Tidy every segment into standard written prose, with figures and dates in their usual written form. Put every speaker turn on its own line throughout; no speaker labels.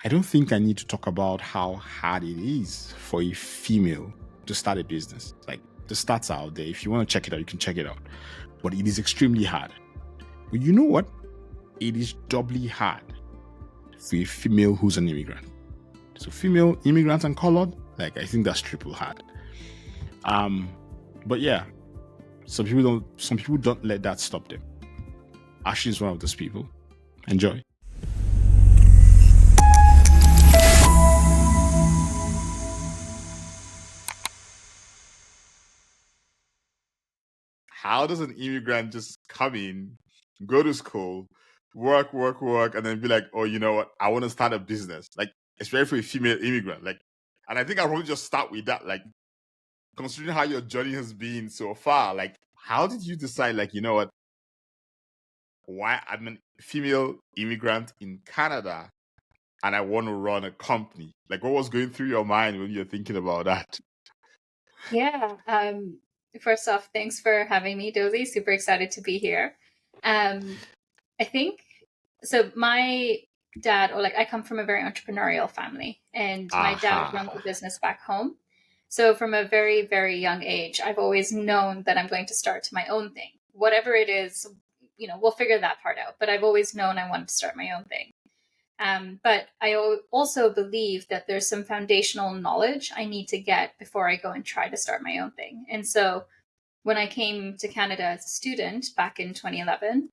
I don't think I need to talk about how hard it is for a female to start a business. Like, the stats are out there. If you want to check it out, you can check it out. But it is extremely hard. But you know what? It is doubly hard for a female who's an immigrant. So female immigrants and colored, like, I think that's triple hard. But yeah, some people don't let that stop them. Aashni is one of those people. Enjoy. How does an immigrant just come in, go to school, work, and then be like, oh, you know what? I want to start a business. Like, especially for a female immigrant. Like, and I think I'll probably just start with that. Like, considering how your journey has been so far, like, how did you decide, like, you know what? Why I'm a female immigrant in Canada and I want to run a company? Like, what was going through your mind when you're thinking about that?
Yeah. First off, thanks for having me, Dozy. Super excited to be here. I think, so my dad, I come from a very entrepreneurial family, and my dad runs a business back home. So from a very, very young age, I've always known that I'm going to start my own thing. Whatever it is, we'll figure that part out. But I've always known I wanted to start my own thing. But I also believe that there's some foundational knowledge I need to get before I go and try to start my own thing. And so when I came to Canada as a student back in 2011,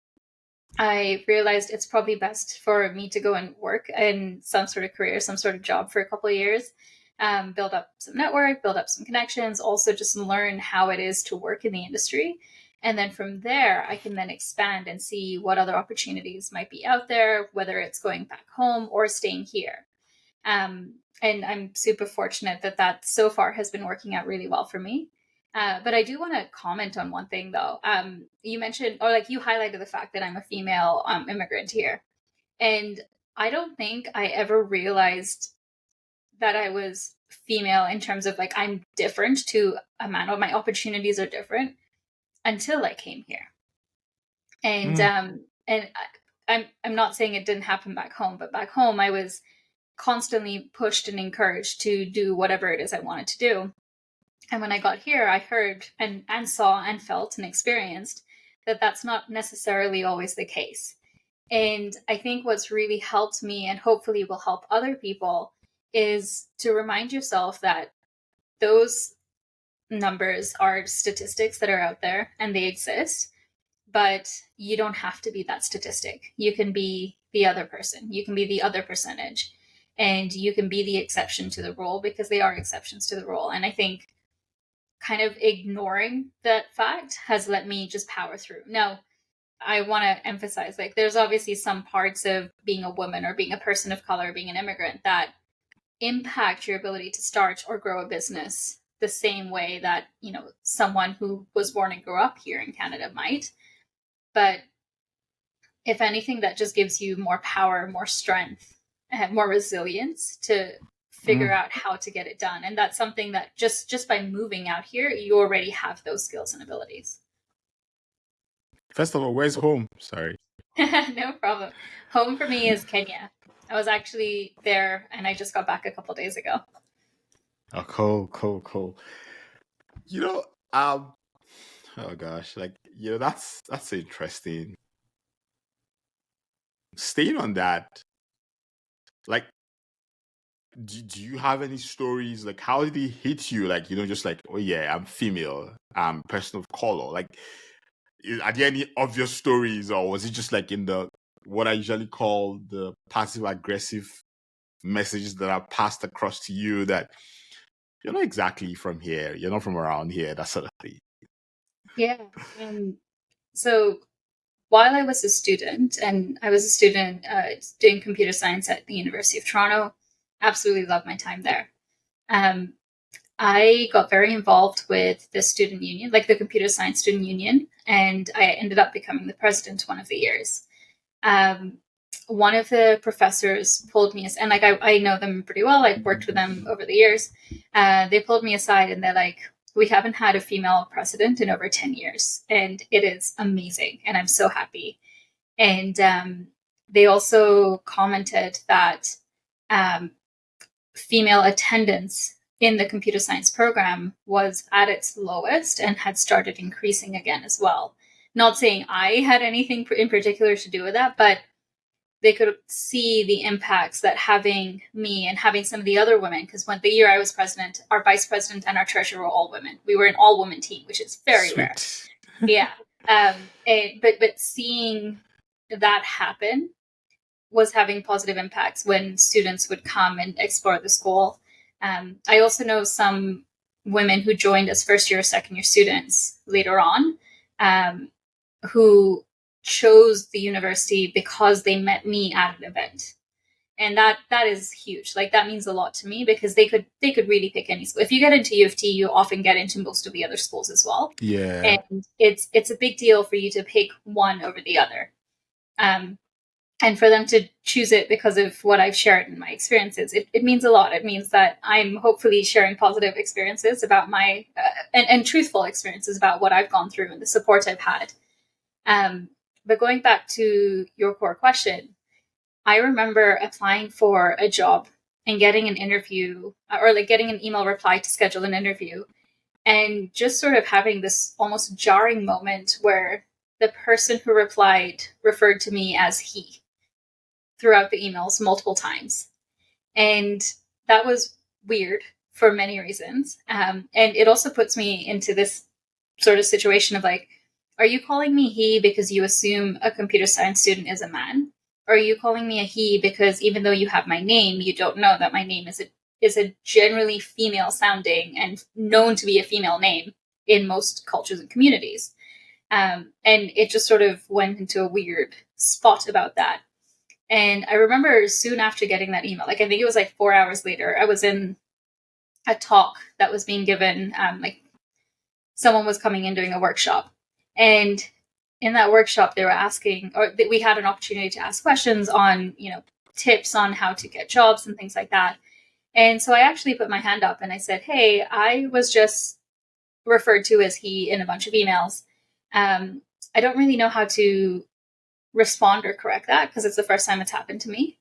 I realized it's probably best for me to go and work in some sort of career, some sort of job for a couple of years, build up some network, build up some connections, also just learn how it is to work in the industry. And then from there, I can then expand and see what other opportunities might be out there, whether it's going back home or staying here. And I'm super fortunate that so far has been working out really well for me. But I do want to comment on one thing, though. You mentioned, or you highlighted the fact that I'm a female immigrant here. And I don't think I ever realized that I was female in terms of I'm different to a man, or my opportunities are different, until I came here. And I'm not saying it didn't happen back home, but back home I was constantly pushed and encouraged to do whatever it is I wanted to do. And when I got here, I heard and saw and felt and experienced that that's not necessarily always the case. And I think what's really helped me, and hopefully will help other people, is to remind yourself that those numbers are statistics that are out there and they exist, but you don't have to be that statistic. You can be the other person. You can be the other percentage, and you can be the exception to the rule, because they are exceptions to the rule. And I think kind of ignoring that fact has let me just power through. Now, I want to emphasize, there's obviously some parts of being a woman or being a person of color, being an immigrant, that impact your ability to start or grow a business the same way that, someone who was born and grew up here in Canada might. But if anything, that just gives you more power, more strength, and more resilience to figure out how to get it done. And that's something that just by moving out here, you already have those skills and abilities.
First of all, where's home? Sorry.
No problem. Home for me is Kenya. I was actually there, and I just got back a couple days ago.
Oh, cool. Oh gosh, that's interesting. Staying on that, do you have any stories? How did it hit you? Oh yeah, I'm female, I'm person of color. Are there any obvious stories, or was it just in the what I usually call the passive aggressive messages that are passed across to you that you're not exactly from here, you're not from around here, that sort of thing?
Yeah. So while I was a student, and I was a student doing computer science at the University of Toronto, absolutely loved my time there. I got very involved with the student union, the computer science student union, and I ended up becoming the president one of the years. One of the professors pulled me, and I know them pretty well, I've worked with them over the years. They pulled me aside and they're like, we haven't had a female president in over 10 years, and it is amazing, and I'm so happy. And they also commented that female attendance in the computer science program was at its lowest and had started increasing again as well. Not saying I had anything in particular to do with that, but they could see the impacts that having me and having some of the other women, because when the year I was president, our vice president and our treasurer were all women. We were an all-woman team, which is very rare. Yeah. But seeing that happen was having positive impacts when students would come and explore the school. I also know some women who joined as first year or second year students later on, who chose the university because they met me at an event. And that is huge. Like, that means a lot to me, because they could really pick any school. If you get into UofT, you often get into most of the other schools as well.
Yeah.
And it's a big deal for you to pick one over the other. And for them to choose it because of what I've shared in my experiences, it means a lot. It means that I'm hopefully sharing positive experiences about my, and truthful experiences about what I've gone through and the support I've had. But going back to your core question, I remember applying for a job and getting an interview, or like getting an email reply to schedule an interview, and just sort of having this almost jarring moment where the person who replied referred to me as he throughout the emails multiple times. And that was weird for many reasons. And it also puts me into this sort of situation of like, are you calling me he because you assume a computer science student is a man? Or are you calling me a he because even though you have my name, you don't know that my name is a generally female sounding and known to be a female name in most cultures and communities? And it just sort of went into a weird spot about that. And I remember soon after getting that email, like I think it was like 4 hours later, I was in a talk that was being given, like someone was coming in doing a workshop. And in that workshop, they were asking, or we had an opportunity to ask questions on, tips on how to get jobs and things like that. And so I actually put my hand up and I said, hey, I was just referred to as he in a bunch of emails. I don't really know how to respond or correct that because it's the first time it's happened to me.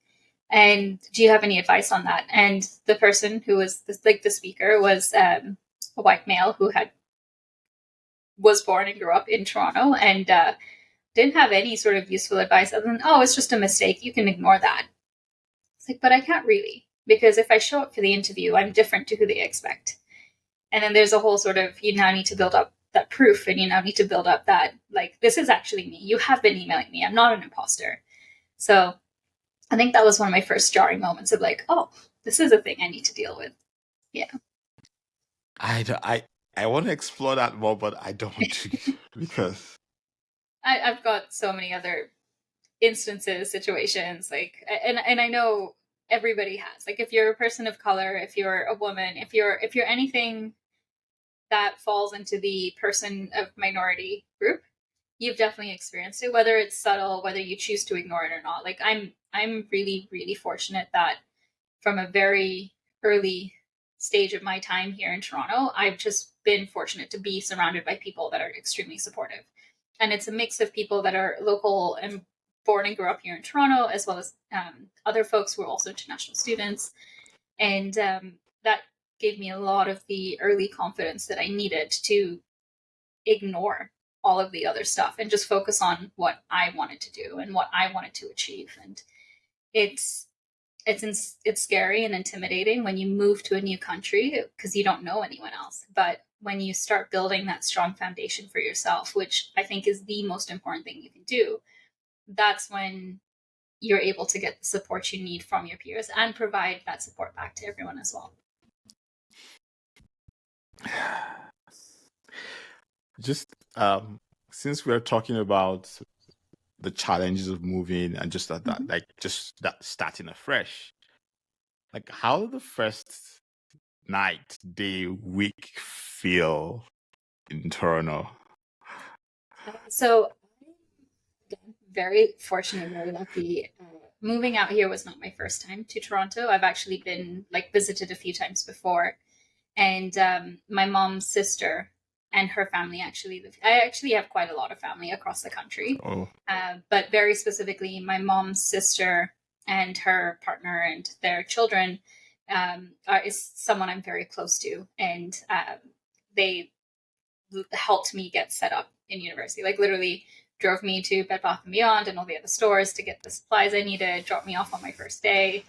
And do you have any advice on that? And the person who was the speaker was a white male who was born and grew up in Toronto and didn't have any sort of useful advice other than, oh, it's just a mistake. You can ignore that. It's like, but I can't really, because if I show up for the interview, I'm different to who they expect. And then there's a whole sort of, you now need to build up that proof, and you now need to build up that, like, this is actually me. You have been emailing me. I'm not an imposter. So I think that was one of my first jarring moments of like, oh, this is a thing I need to deal with. Yeah.
I want to explore that more, but I don't want to because
I've got so many other instances, situations, like, and I know everybody has, like, if you're a person of color, if you're a woman, if you're anything that falls into the person of minority group, you've definitely experienced it, whether it's subtle, whether you choose to ignore it or not. Like, I'm really, really fortunate that from a very early stage of my time here in Toronto, I've just been fortunate to be surrounded by people that are extremely supportive. And it's a mix of people that are local and born and grew up here in Toronto, as well as other folks who are also international students. And that gave me a lot of the early confidence that I needed to ignore all of the other stuff and just focus on what I wanted to do and what I wanted to achieve. And it's scary and intimidating when you move to a new country because you don't know anyone else. But when you start building that strong foundation for yourself, which I think is the most important thing you can do, that's when you're able to get the support you need from your peers and provide that support back to everyone as well.
Just since we're talking about the challenges of moving and just that,
Mm-hmm.
like just that starting afresh, like how did the first night, day, week feel in Toronto?
So very fortunate, very lucky. Moving out here was not my first time to Toronto. I've actually been visited a few times before. And my mom's sister and her family I actually have quite a lot of family across the country.
Oh,
But very specifically, my mom's sister and her partner and their children is someone I'm very close to, and they helped me get set up in university. Like literally drove me to Bed Bath and Beyond and all the other stores to get the supplies I needed, dropped me off on my first day.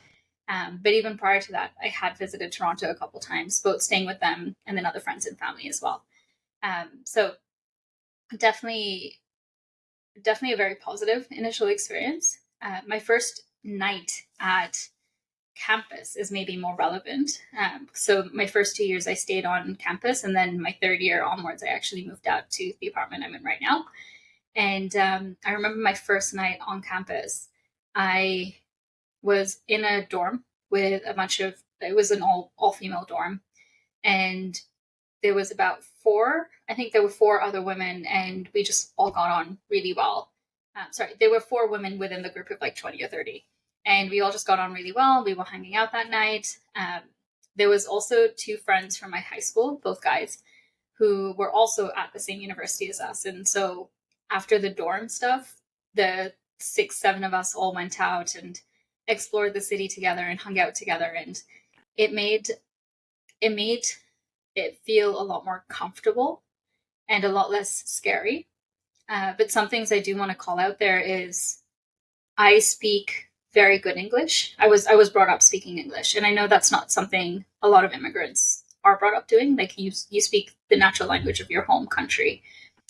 But even prior to that, I had visited Toronto a couple times, both staying with them and then other friends and family as well. So definitely a very positive initial experience. My first night at campus is maybe more relevant. So my first 2 years I stayed on campus, and then my third year onwards I actually moved out to the apartment I'm in right now. And I remember my first night on campus, I was in a dorm with a bunch of, it was an all female dorm, and there was about I think there were 4 other women, and we just all got on really well. Sorry, there were 4 women within the group of like 20 or 30, and we all just got on really well. We were hanging out that night. There was also 2 friends from my high school, both guys, who were also at the same university as us. And so after the dorm stuff, the 6, 7 of us all went out and explored the city together and hung out together, and it made it feel a lot more comfortable and a lot less scary. But some things I do want to call out there is I speak very good English. I was brought up speaking English, and I know that's not something a lot of immigrants are brought up doing. Like you speak the natural language of your home country.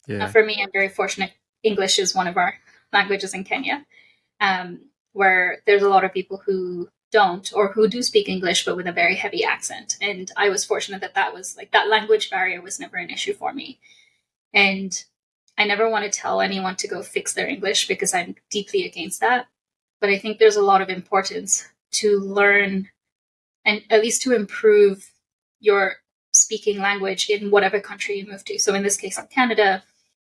Yeah.
For me, I'm very fortunate. English is one of our languages in Kenya, where there's a lot of people who don't, or who do speak English but with a very heavy accent. And I was fortunate that was like, that language barrier was never an issue for me. And I never want to tell anyone to go fix their English, because I'm deeply against that. But I think there's a lot of importance to learn, and at least to improve your speaking language in whatever country you move to. So in this case, in Canada,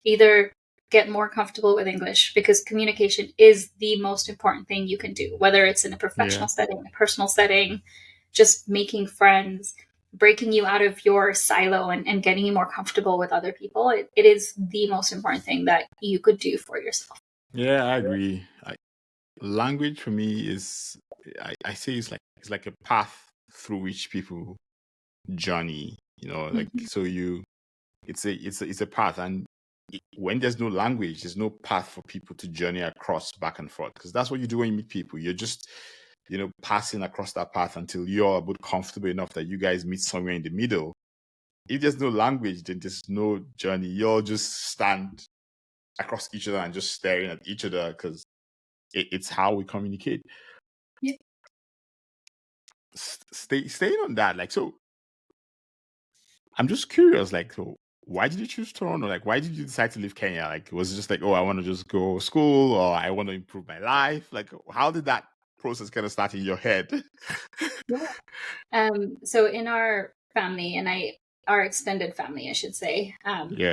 either get more comfortable with English, because communication is the most important thing you can do, whether it's in a professional setting, a personal setting, just making friends, breaking you out of your silo and getting you more comfortable with other people. It is the most important thing that you could do for yourself.
Yeah, I agree. Language for me is, I say it's like a path through which people journey, like, so it's a path, and when there's no language, there's no path for people to journey across back and forth, because that's what you do when you meet people. You're just passing across that path until you're both comfortable enough that you guys meet somewhere in the middle. If there's no language, then there's no journey. You'll just stand across each other and just staring at each other, because it's how we communicate.
Yeah.
Staying on that, like, so I'm just curious, like, so why did you choose Toronto? Like, why did you decide to leave Kenya? Like, was it just like, oh, I want to just go school, or I want to improve my life? Like, how did that process kind of start in your head?
Yeah. So in our family, and our extended family, I should say.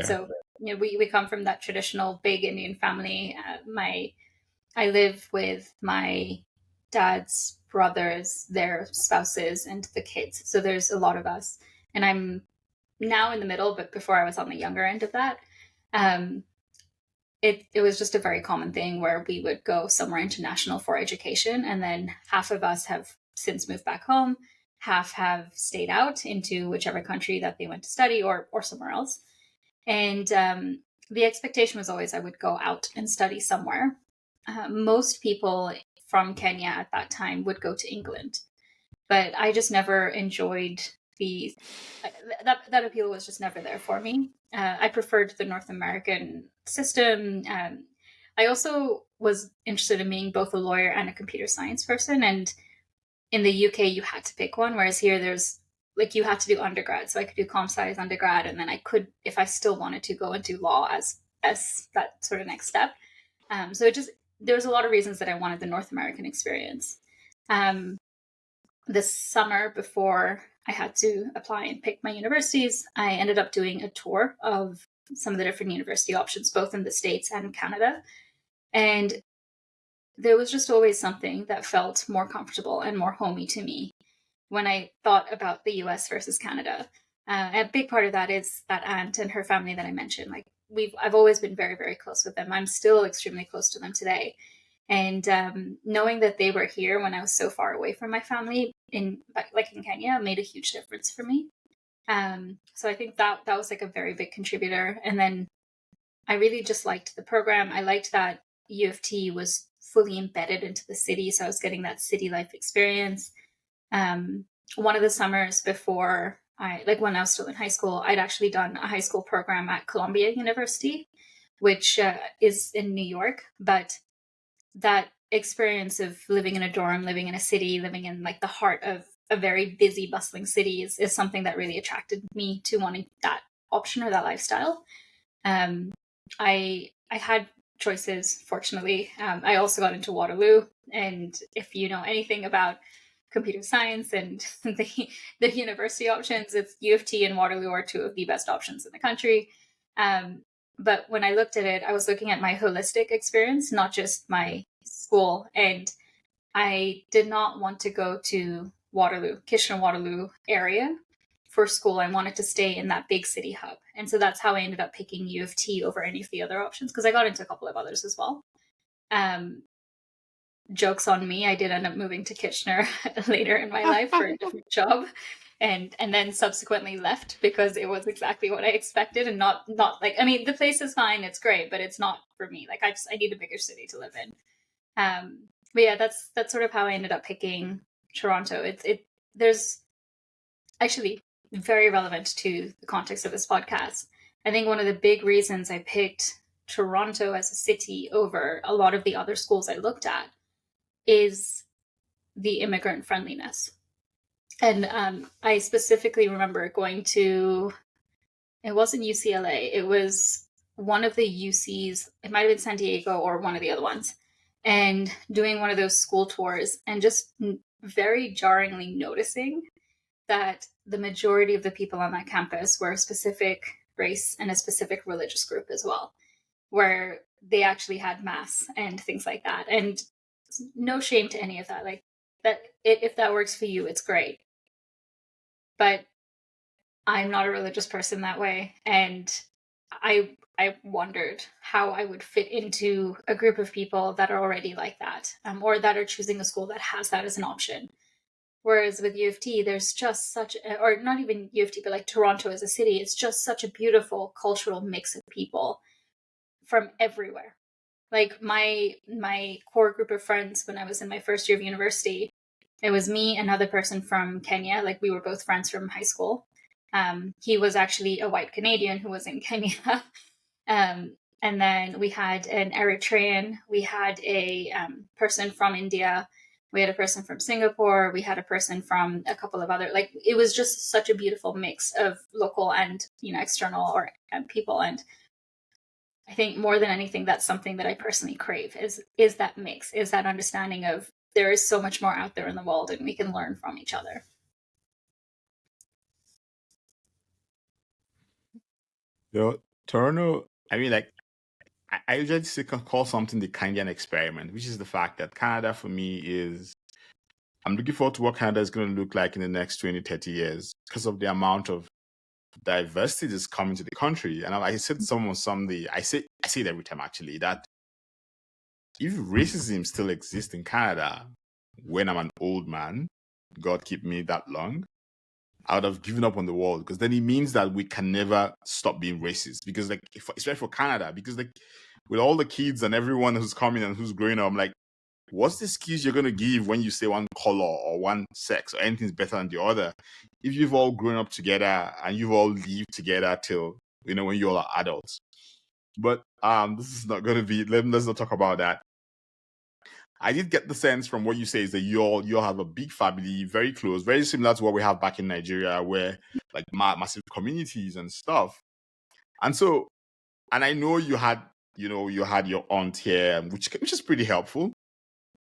So we come from that traditional big Indian family. I live with my dad's brothers, their spouses, and the kids. So there's a lot of us, and I'm now in the middle, but before I was on the younger end of that. It was just a very common thing where we would go somewhere international for education, and then half of us have since moved back home, half have stayed out into whichever country that they went to study, or somewhere else. And the expectation was always I would go out and study somewhere. Most people from Kenya at that time would go to England, but I just never enjoyed that appeal was just never there for me. I preferred the North American system. I also was interested in being both a lawyer and a computer science person. And in the UK, you had to pick one, whereas here there's like you had to do undergrad. So I could do comp sci as undergrad, and then I could, if I still wanted to, go and do law as that sort of next step. So there was a lot of reasons that I wanted the North American experience. This summer, before I had to apply and pick my universities, I ended up doing a tour of some of the different university options, both in the States and Canada. And there was just always something that felt more comfortable and more homey to me when I thought about the US versus Canada. A big part of that is that aunt and her family that I mentioned. Like I've always been very, very close with them. I'm still extremely close to them today. And knowing that they were here when I was so far away from my family in Kenya made a huge difference for me. So I think that was like a very big contributor. And then I really just liked the program. I liked that UofT was fully embedded into the city, so I was getting that city life experience. One of the summers before when I was still in high school, I'd actually done a high school program at Columbia University, which is in New York. But that experience of living in a dorm, living in a city, living in like the heart of a very busy, bustling city is something that really attracted me to wanting that option or that lifestyle. I had choices, fortunately. I also got into Waterloo, and if you know anything about computer science and the university options, it's UofT and Waterloo are two of the best options in the country. But when I looked at it, I was looking at my holistic experience, not just my school. And I did not want to go to Waterloo, Kitchener-Waterloo area for school. I wanted to stay in that big city hub. And so that's how I ended up picking UofT over any of the other options, because I got into a couple of others as well. Jokes on me, I did end up moving to Kitchener later in my life for a different job. And then subsequently left because it was exactly what I expected, and not like, I mean, the place is fine, it's great, but it's not for me. Like I need a bigger city to live in. But yeah, that's sort of how I ended up picking Toronto. There's actually very relevant to the context of this podcast. I think one of the big reasons I picked Toronto as a city over a lot of the other schools I looked at is the immigrant friendliness. And I specifically remember going to, it wasn't UCLA, it was one of the UCs, it might have been San Diego or one of the other ones, and doing one of those school tours and just very jarringly noticing that the majority of the people on that campus were a specific race and a specific religious group as well, where they actually had mass and things like that. And no shame to any of that. Like that, if that works for you, it's great. But I'm not a religious person that way. And I wondered how I would fit into a group of people that are already like that, or that are choosing a school that has that as an option. Whereas with UofT, there's just or not even UofT, but like Toronto as a city, it's just such a beautiful cultural mix of people from everywhere. Like my core group of friends when I was in my first year of university, it was me, another person from Kenya. Like we were both friends from high school. He was actually a white Canadian who was in Kenya. And then we had an Eritrean, we had a person from India, we had a person from Singapore, we had a person from a couple of other, like it was just such a beautiful mix of local and, external or people. And I think more than anything, that's something that I personally crave is that mix, is that understanding of there is so much more out there in the world and we can learn from each other.
Toronto, I mean, like, I usually call something the Canadian experiment, which is the fact that Canada for me is, I'm looking forward to what Canada is going to look like in the next 20, 30 years because of the amount of diversity that's coming to the country. And I said to someone someday, I say it every time actually, that if racism still exists in Canada when I'm an old man, God keep me that long, I would have given up on the world, because then it means that we can never stop being racist. Because like, especially for Canada, because like with all the kids and everyone who's coming and who's growing up, I'm like, what's the excuse you're going to give when you say one color or one sex or anything's better than the other? If you've all grown up together and you've all lived together till, when you all are adults. But this is not going to be, let's not talk about that. I did get the sense from what you say is that you all have a big family, very close, very similar to what we have back in Nigeria, where like massive communities and stuff. And so, and I know you had your aunt here, which is pretty helpful.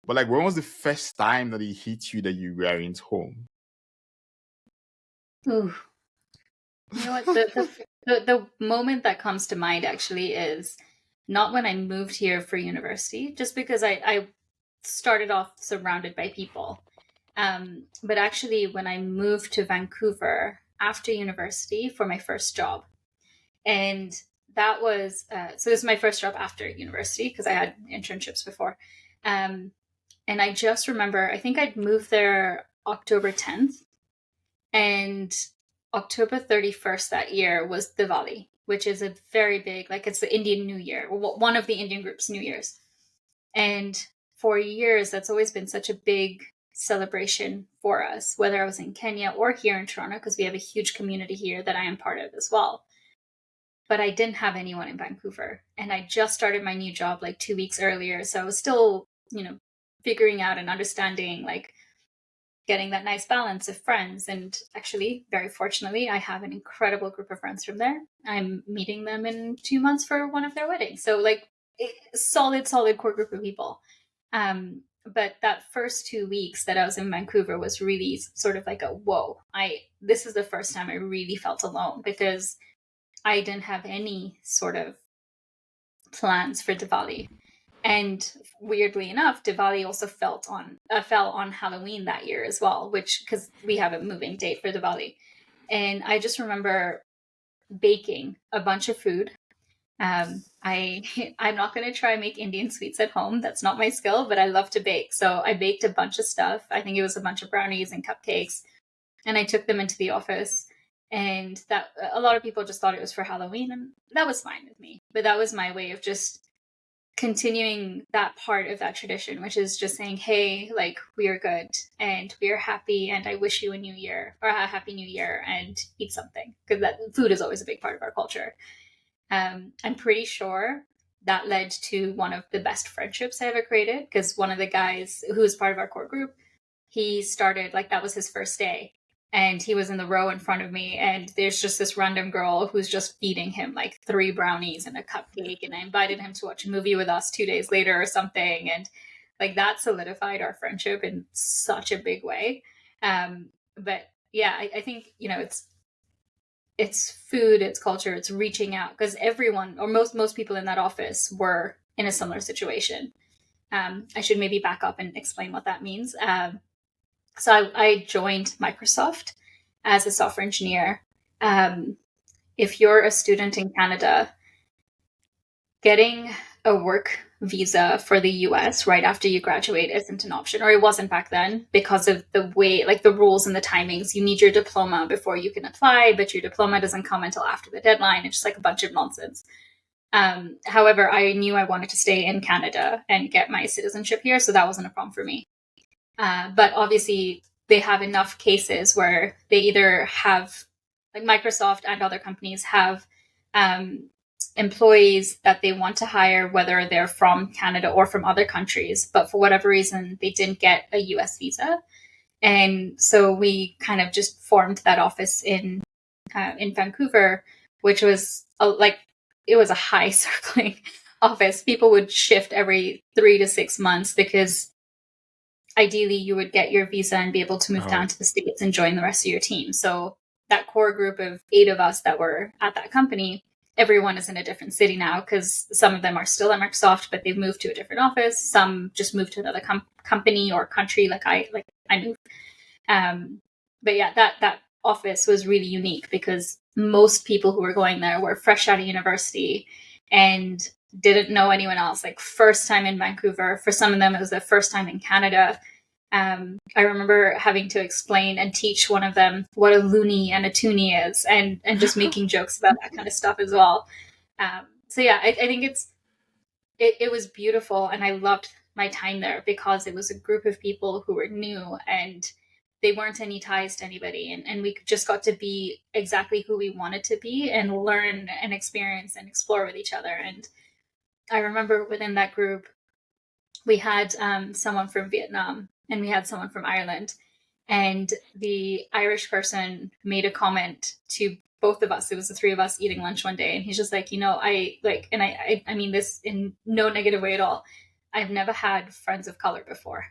But like, when was the first time that it hit you that you weren't home?
Ooh. You know what? The moment that comes to mind actually is not when I moved here for university, just because I started off surrounded by people. But actually when I moved to Vancouver after university for my first job. And that was, so this is my first job after university because I had internships before. And I just remember, I think I'd moved there October 10th, and October 31st that year was Diwali, which is a very big, like it's the Indian New Year, one of the Indian groups' New Year's. And for years, that's always been such a big celebration for us, whether I was in Kenya or here in Toronto, because we have a huge community here that I am part of as well. But I didn't have anyone in Vancouver. And I just started my new job like 2 weeks earlier. So I was still, figuring out and understanding, like getting that nice balance of friends. And actually, very fortunately, I have an incredible group of friends from there. I'm meeting them in 2 months for one of their weddings. So like solid core group of people. But that first 2 weeks that I was in Vancouver was really sort of like a whoa. This is the first time I really felt alone, because I didn't have any sort of plans for Diwali. And weirdly enough, Diwali also fell on Halloween that year as well, because we have a moving date for Diwali. And I just remember baking a bunch of food. I'm not going to try and make Indian sweets at home. That's not my skill, but I love to bake. So I baked a bunch of stuff. I think it was a bunch of brownies and cupcakes, and I took them into the office. And that a lot of people just thought it was for Halloween, and that was fine with me. But that was my way of just continuing that part of that tradition, which is just saying, hey, like, we are good and we are happy, and I wish you a new year, or a happy new year, and eat something, because that food is always a big part of our culture. I'm pretty sure that led to one of the best friendships I ever created, because one of the guys who was part of our core group, he started, like, that was his first day, and he was in the row in front of me, and there's just this random girl who's just feeding him like 3 brownies and a cupcake, and I invited him to watch a movie with us 2 days later or something, and like that solidified our friendship in such a big way. But yeah, I think, it's food, it's culture, it's reaching out, because everyone, or most people in that office were in a similar situation. I should maybe back up and explain what that means. So I joined Microsoft as a software engineer. If you're a student in Canada, getting a work visa for the US right after you graduate isn't an option, or it wasn't back then, because of the way, like the rules and the timings. You need your diploma before you can apply, but your diploma doesn't come until after the deadline. It's just like a bunch of nonsense. However, I knew I wanted to stay in Canada and get my citizenship here, so that wasn't a problem for me. But obviously, they have enough cases where they either have, like Microsoft and other companies have employees that they want to hire, whether they're from Canada or from other countries, but for whatever reason, they didn't get a US visa. And so we kind of just formed that office in Vancouver, which was it was a high circling office. People would shift every 3 to 6 months, because ideally you would get your visa and be able to move down to the States and join the rest of your team. So that core group of 8 of us that were at that company, everyone is in a different city now, because some of them are still at Microsoft, but they've moved to a different office. Some just moved to another company or country, like I moved. But yeah, that office was really unique, because most people who were going there were fresh out of university and didn't know anyone else. Like, first time in Vancouver. For some of them, it was their first time in Canada. I remember having to explain and teach one of them what a loonie and a toonie is, and just making jokes about that kind of stuff as well. So yeah, I think it was beautiful, and I loved my time there, because it was a group of people who were new, and they weren't any ties to anybody, and we just got to be exactly who we wanted to be, and learn and experience and explore with each other. And I remember within that group, we had someone from Vietnam and we had someone from Ireland, and the Irish person made a comment to both of us. It was the 3 of us eating lunch one day, and he's just like, I mean this in no negative way at all, I've never had friends of color before,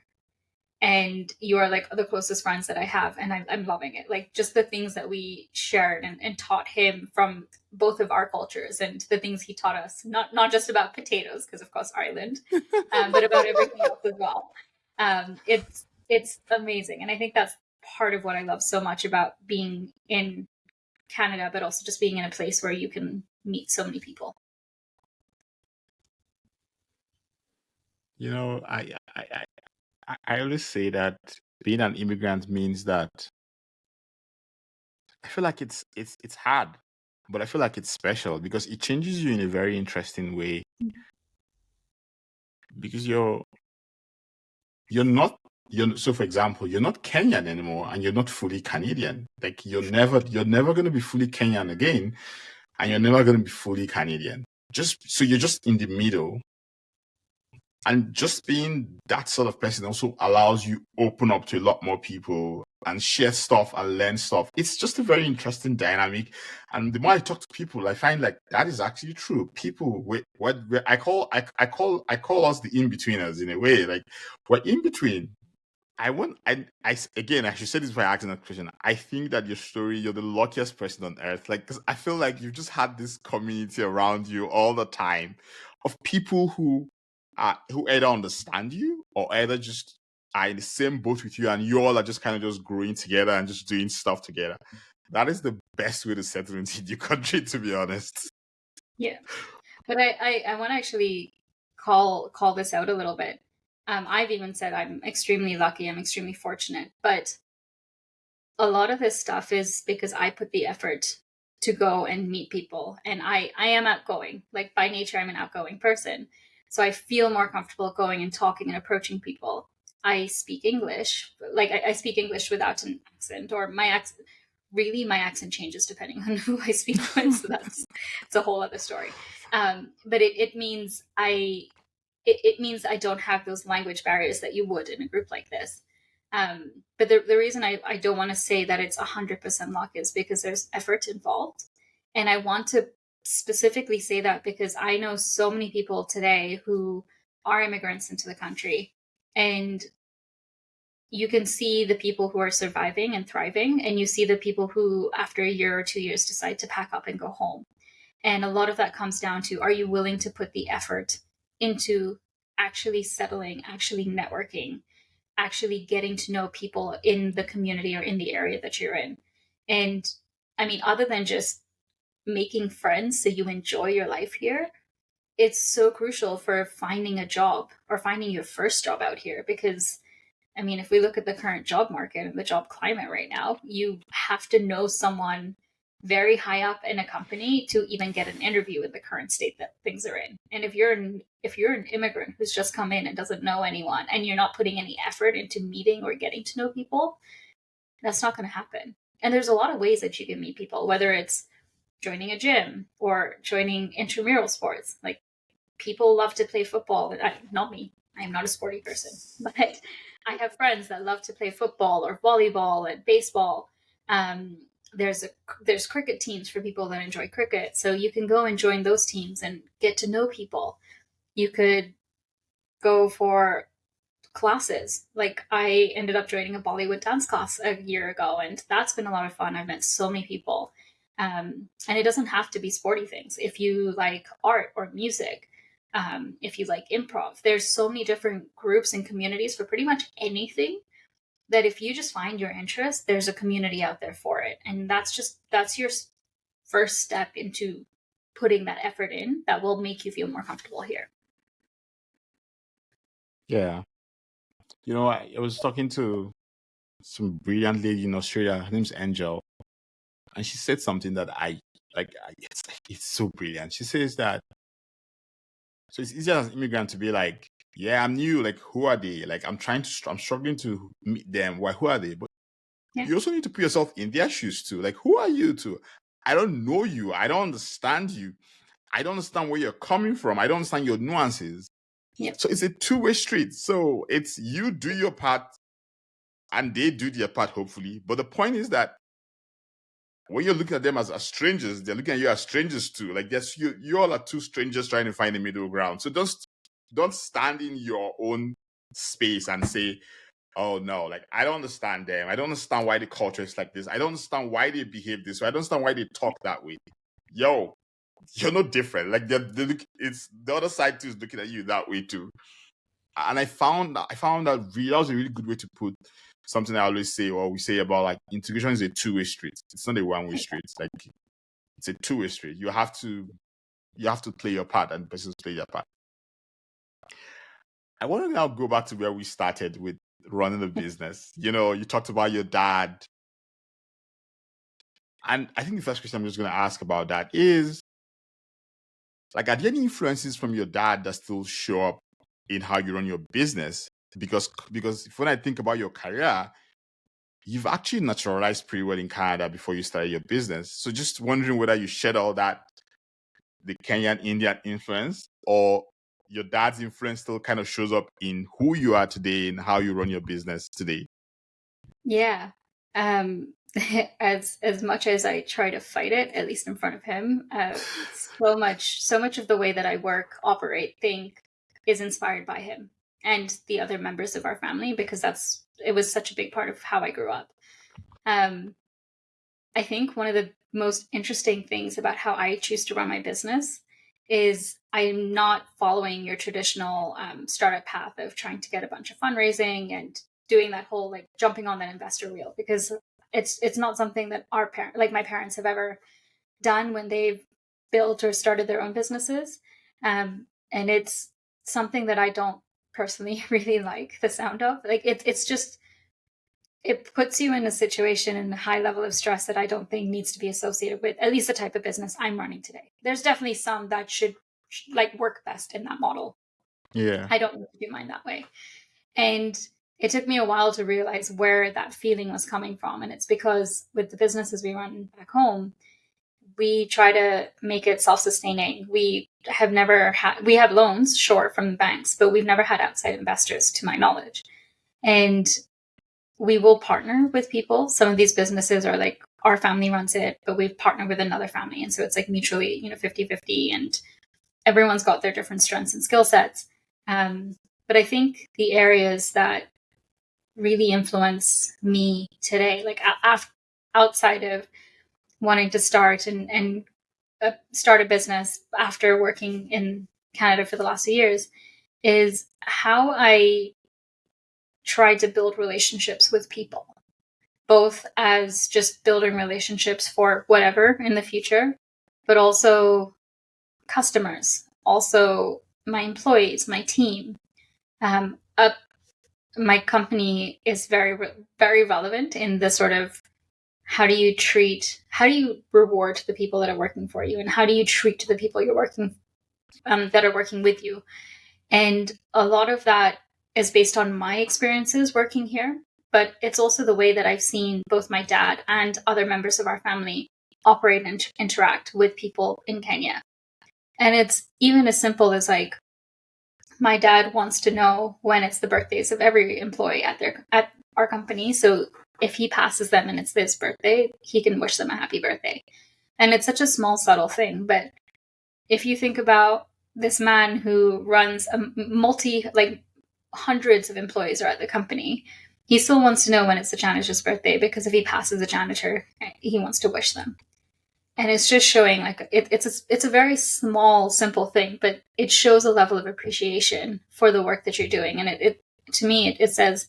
and you are like the closest friends that I have, and I'm loving it. Like, just the things that we shared and taught him from both of our cultures, and the things he taught us, not just about potatoes, because of course Ireland, but about everything else as well. It's amazing, and I think that's part of what I love so much about being in Canada, but also just being in a place where you can meet so many people.
You know, I always say that being an immigrant means that I feel like it's hard, but I feel like it's special because it changes you in a very interesting way. Because you're not you're so for example, you're not Kenyan anymore and you're not fully Canadian. Like you're never gonna be fully Kenyan again, and you're never gonna be fully Canadian. You're just in the middle. And just being that sort of person also allows you open up to a lot more people and share stuff and learn stuff. It's just a very interesting dynamic. And the more I talk to people, I find like that is actually true. People, what I call us the in-betweeners in a way. Like we're in between. Again, I should say this by asking that question. I think that you're the luckiest person on earth. Like, because I feel like you've just had this community around you all the time of people who either understand you or either just are in the same boat with you, and you all are just kind of just growing together and just doing stuff together. That is the best way to settle into your country, to be honest.
Yeah, but I want to actually call this out a little bit. I've even said I'm extremely lucky, I'm extremely fortunate, but a lot of this stuff is because I put the effort to go and meet people, and I am outgoing. Like by nature, I'm an outgoing person, so I feel more comfortable going and talking and approaching people. I speak English, like I speak English without an accent, or my accent. Really, my accent changes depending on who I speak with, so it's a whole other story. But it means it means I don't have those language barriers that you would in a group like this. But the reason I don't want to say that it's 100% luck is because there's effort involved. And I want to specifically say that because I know so many people today who are immigrants into the country. And you can see the people who are surviving and thriving, and you see the people who, after a year or 2 years, decide to pack up and go home. And a lot of that comes down to, are you willing to put the effort into actually settling, actually networking, actually getting to know people in the community or in the area that you're in? And I mean, other than just making friends so you enjoy your life here, it's so crucial for finding a job or finding your first job out here. Because I mean, if we look at the current job market and the job climate right now, you have to know someone very high up in a company to even get an interview in the current state that things are in. And if you're an immigrant who's just come in and doesn't know anyone, and you're not putting any effort into meeting or getting to know people, that's not going to happen. And there's a lot of ways that you can meet people, whether it's joining a gym or joining intramural sports. Like, people love to play football. Not me. I am not a sporty person, but I have friends that love to play football or volleyball and baseball. There's cricket teams for people that enjoy cricket, so you can go and join those teams and get to know people. You could go for classes. Like, I ended up joining a Bollywood dance class a year ago, and that's been a lot of fun. I've met so many people. And it doesn't have to be sporty things. If you like art or music, if you like improv, there's so many different groups and communities for pretty much anything, that if you just find your interest, there's a community out there for it. And that's your first step into putting that effort in that will make you feel more comfortable here.
Yeah. You know, I was talking to some brilliant lady in Australia. Her name's Angel. And she said something that it's so brilliant. She says that, so it's easier as an immigrant to be like, yeah, I'm new. Like, who are they? Like, I'm struggling to meet them. Why? Who are they? But you also need to put yourself in their shoes too. Like, who are you too? I don't know you. I don't understand you. I don't understand where you're coming from. I don't understand your nuances.
Yep.
So it's a two-way street. So it's you do your part and they do their part, hopefully. But the point is that when you're looking at them as strangers, they're looking at you as strangers too. Like, yes, you all are two strangers trying to find a middle ground. So don't stand in your own space and say, oh no, like, I don't understand them. I don't understand why the culture is like this. I don't understand why they behave this way. I don't understand why they talk that way. Yo, you're no different. Like, it's the other side too is looking at you that way too. And I found that was a really good way to put something I always say, or we say about, like, integration is a two-way street. It's not a one-way street. Like, it's a two-way street. You have to play your part, and the person's play their part. I want to now go back to where we started with running the business. You talked about your dad. And I think the first question I'm just going to ask about that is, like, are there any influences from your dad that still show up in how you run your business? Because when I think about your career, you've actually naturalized pretty well in Canada before you started your business. So just wondering whether you shed all that, the Kenyan Indian influence, or your dad's influence still kind of shows up in who you are today and how you run your business today.
Yeah. As much as I try to fight it, at least in front of him, so much of the way that I work, operate, think is inspired by him and the other members of our family, because it was such a big part of how I grew up. I think one of the most interesting things about how I choose to run my business is I'm not following your traditional startup path of trying to get a bunch of fundraising and doing that whole like jumping on that investor wheel, because it's not something that my parents have ever done when they've built or started their own businesses. And it's something that I don't personally really like the sound of. Like it's just, it puts you in a situation and a high level of stress that I don't think needs to be associated with at least the type of business I'm running today. There's definitely some that should like work best in that model.
Yeah.
I don't need to do mine that way. And it took me a while to realize where that feeling was coming from. And it's because with the businesses we run back home, we try to make it self-sustaining. We have loans, sure, from the banks, but we've never had outside investors to my knowledge. And we will partner with people. Some of these businesses are like, our family runs it, but we've partnered with another family. And so it's like mutually, 50-50, and everyone's got their different strengths and skill sets. But I think the areas that really influence me today, like outside of wanting to start and start a business after working in Canada for the last few years, is how I try to build relationships with people, both as just building relationships for whatever in the future, but also customers, also my employees, my team. My company is very, very relevant in the sort of how do you reward the people that are working for you, and how do you treat the people you're working that are working with you. And a lot of that is based on my experiences working here, but it's also the way that I've seen both my dad and other members of our family operate and interact with people in Kenya. And it's even as simple as like, my dad wants to know when it's the birthdays of every employee at our company. So if he passes them and it's his birthday, he can wish them a happy birthday. And it's such a small, subtle thing. But if you think about this man who runs hundreds of employees are at the company, he still wants to know when it's the janitor's birthday, because if he passes the janitor, he wants to wish them. And it's just showing like it's a very small, simple thing, but it shows a level of appreciation for the work that you're doing. And it to me, it says,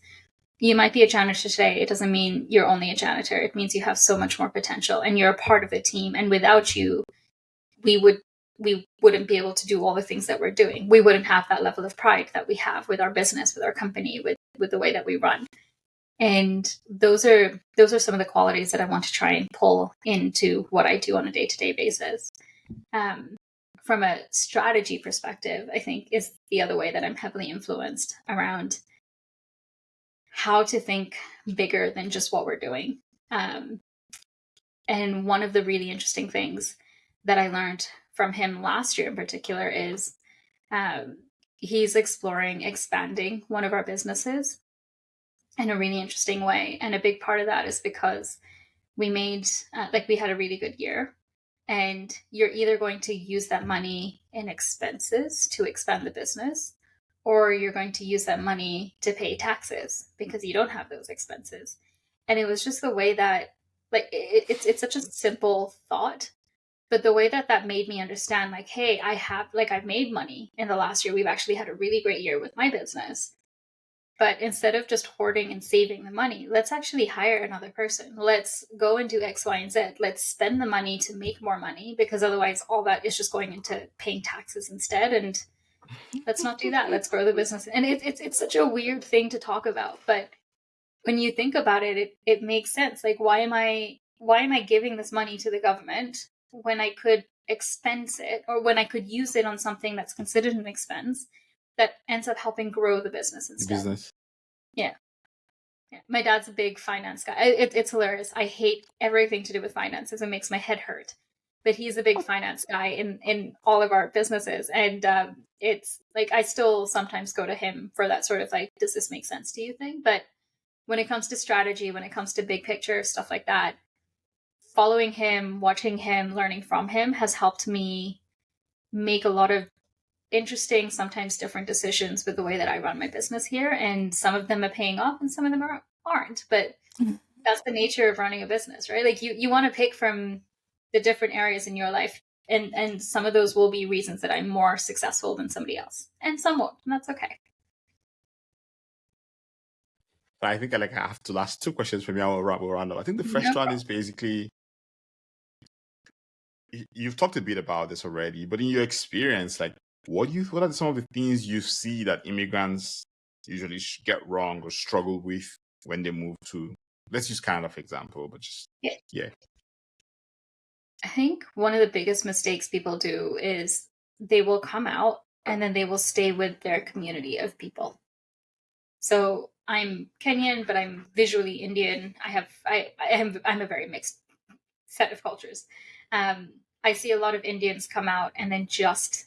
you might be a janitor today. It doesn't mean you're only a janitor. It means you have so much more potential and you're a part of the team. And without you, we wouldn't be able to do all the things that we're doing. We wouldn't have that level of pride that we have with our business, with our company, with the way that we run. And those are some of the qualities that I want to try and pull into what I do on a day-to-day basis. From a strategy perspective, I think is the other way that I'm heavily influenced around how to think bigger than just what we're doing. And one of the really interesting things that I learned from him last year in particular is he's exploring expanding one of our businesses in a really interesting way. And a big part of that is because we had a really good year, and you're either going to use that money in expenses to expand the business, or you're going to use that money to pay taxes because you don't have those expenses. And it was just the way that, like, it's such a simple thought, but the way that made me understand, like, hey, I've made money in the last year. We've actually had a really great year with my business. But instead of just hoarding and saving the money, let's actually hire another person. Let's go and do X, Y, and Z. Let's spend the money to make more money, because otherwise all that is just going into paying taxes instead. And Let's not do that. Let's grow the business. And it's such a weird thing to talk about, but when you think about it, it makes sense. Like, why am I giving this money to the government when I could expense it, or when I could use it on something that's considered an expense that ends up helping grow the business
The
instead?
business.
Yeah. Yeah. My dad's a big finance guy. It's hilarious. I hate everything to do with finances. It makes my head hurt. But he's a big finance guy in all of our businesses. And it's like, I still sometimes go to him for that sort of like, does this make sense to you thing? But when it comes to strategy, when it comes to big picture, stuff like that, following him, watching him, learning from him has helped me make a lot of interesting, sometimes different decisions with the way that I run my business here. And some of them are paying off and some of them aren't. But that's the nature of running a business, right? Like you want to pick from the different areas in your life. And some of those will be reasons that I'm more successful than somebody else. And some won't. And that's okay.
But I think I have to last two questions for me. We'll round up. I think the first one is basically, you've talked a bit about this already, but in your experience, like, what are some of the things you see that immigrants usually get wrong or struggle with when they move to, let's use Canada for example, but just yeah.
I think one of the biggest mistakes people do is they will come out and then they will stay with their community of people. So I'm Kenyan, but I'm visually Indian. I'm a very mixed set of cultures. I see a lot of Indians come out and then just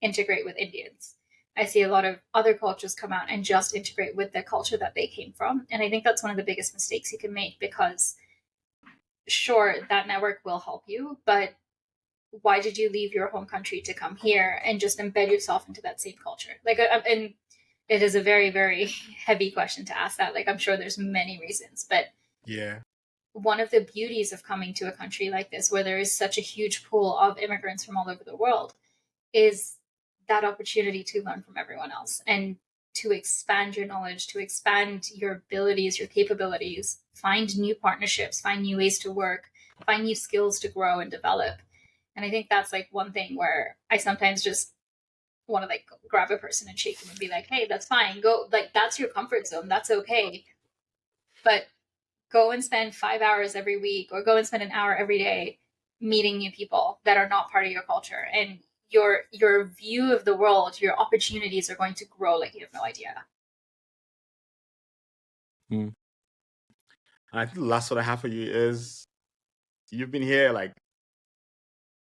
integrate with Indians. I see a lot of other cultures come out and just integrate with the culture that they came from. And I think that's one of the biggest mistakes you can make, because sure, that network will help you, but why did you leave your home country to come here and just embed yourself into that same culture? Like, and it is a very, very heavy question to ask that. Like, I'm sure there's many reasons, but
yeah,
one of the beauties of coming to a country like this, where there is such a huge pool of immigrants from all over the world, is that opportunity to learn from everyone else and to expand your knowledge, to expand your abilities, your capabilities, find new partnerships, find new ways to work, find new skills to grow and develop. And I think that's like one thing where I sometimes just want to like grab a person and shake them and be like, hey, that's fine. Go, like, that's your comfort zone. That's okay. But go and spend 5 hours every week, or go and spend an hour every day meeting new people that are not part of your culture. And your view of the world, your opportunities are going to grow like you have no idea.
And I think the last one I have for you is, you've been here like,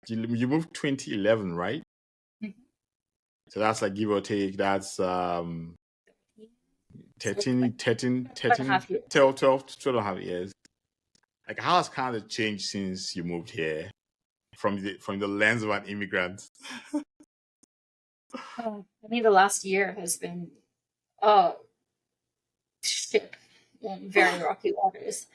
you moved 2011, right?
Mm-hmm.
So that's like, give or take, that's 13, 12 and a half years. Like, how has Canada changed since you moved here, from the lens of an immigrant?
I mean, the last year has been shit in very rocky waters.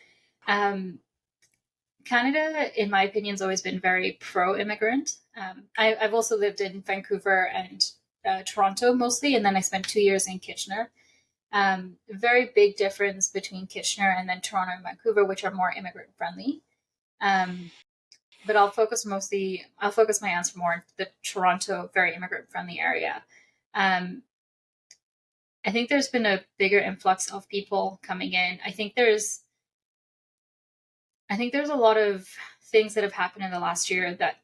Canada, in my opinion, has always been very pro-immigrant. I've also lived in Vancouver and Toronto mostly, and then I spent 2 years in Kitchener. Very big difference between Kitchener and then Toronto and Vancouver, which are more immigrant friendly. But I'll focus my answer more on the Toronto, very immigrant friendly area. I think there's been a bigger influx of people coming in. I think there's a lot of things that have happened in the last year that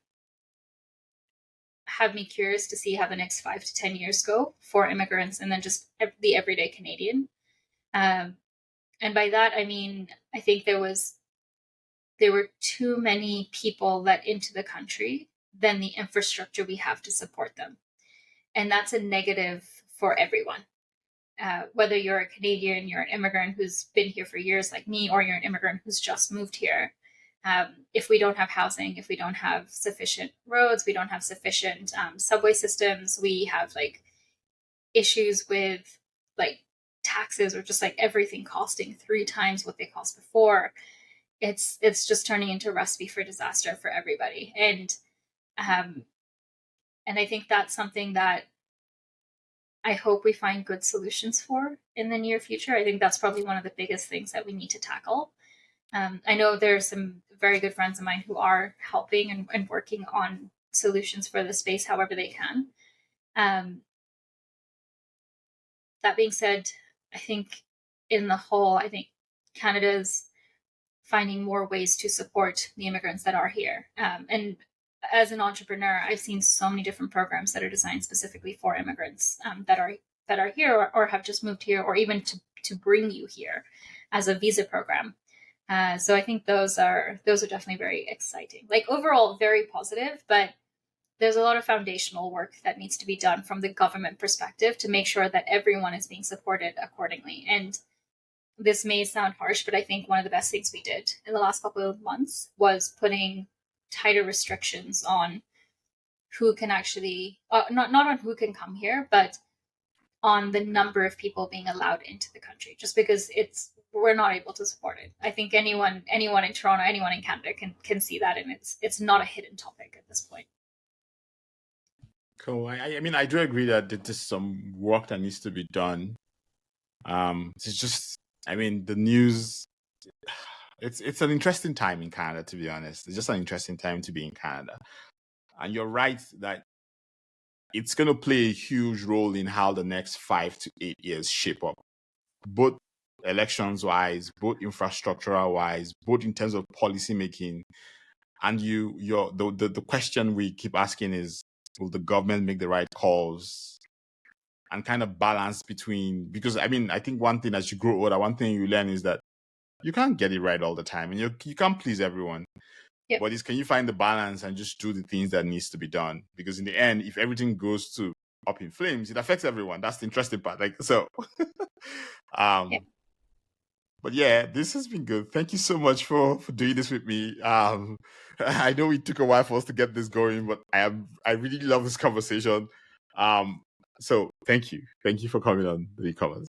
have me curious to see how the next 5 to 10 years go for immigrants, and then just the everyday Canadian. And by that, I mean, I think there were too many people let into the country than the infrastructure we have to support them. And that's a negative for everyone. Whether you're a Canadian, you're an immigrant who's been here for years like me, or you're an immigrant who's just moved here. If we don't have housing, if we don't have sufficient roads, we don't have sufficient subway systems, we have like issues with like taxes, or just like everything costing 3 times what they cost before. It's just turning into a recipe for disaster for everybody. And I think that's something that I hope we find good solutions for in the near future. I think that's probably one of the biggest things that we need to tackle. I know there are some very good friends of mine who are helping and working on solutions for the space however they can. that being said, I think in the whole, I think Canada's finding more ways to support the immigrants that are here. And as an entrepreneur, I've seen so many different programs that are designed specifically for immigrants that are here or have just moved here, or even to bring you here as a visa program. So I think those are definitely very exciting. Like overall, very positive, but there's a lot of foundational work that needs to be done from the government perspective to make sure that everyone is being supported accordingly. And this may sound harsh, but I think one of the best things we did in the last couple of months was putting tighter restrictions on who can actually, not on who can come here, but on the number of people being allowed into the country, just because we're not able to support it. I think anyone in Toronto, anyone in Canada can see that, and it's not a hidden topic at this point.
Cool. I mean, I do agree that there's some work that needs to be done. It's just, I mean, the news, it's an interesting time in Canada, to be honest. It's just an interesting time to be in Canada. And you're right that it's going to play a huge role in how the next 5 to 8 years shape up, both elections-wise, both infrastructural-wise, both in terms of policy making. And the question we keep asking is, will the government make the right calls and kind of balance between, because I mean, I think one thing as you grow older, one thing you learn is that you can't get it right all the time, and you can't please everyone. Yep. But can you find the balance and just do the things that needs to be done? Because in the end, if everything goes to up in flames, it affects everyone. That's the interesting part. Like, so, yep. But yeah, this has been good. Thank you so much for doing this with me. I know it took a while for us to get this going, but I really love this conversation. So thank you for coming on the Newcomers.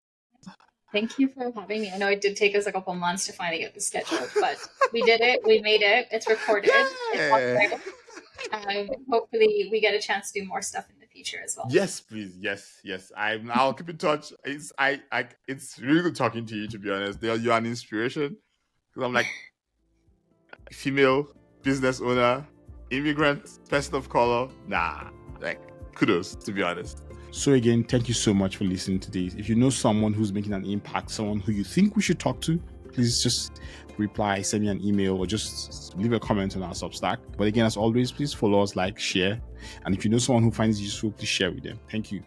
Thank you for having me. I know it did take us a couple months to finally get this scheduled, but we did it. We made it. It's recorded. Yeah. Hopefully we get a chance to do more stuff in the future as well.
Yes, please. Yes. I'll keep in touch. It's really good talking to you, to be honest. You're an inspiration. Because I'm like, female business owner, immigrant, person of color. Like, kudos, to be honest. So again, thank you so much for listening to this. If you know someone who's making an impact, someone who you think we should talk to, please just reply, send me an email, or just leave a comment on our Substack. But again, as always, please follow us, like, share. And if you know someone who finds it useful, please share with them. Thank you.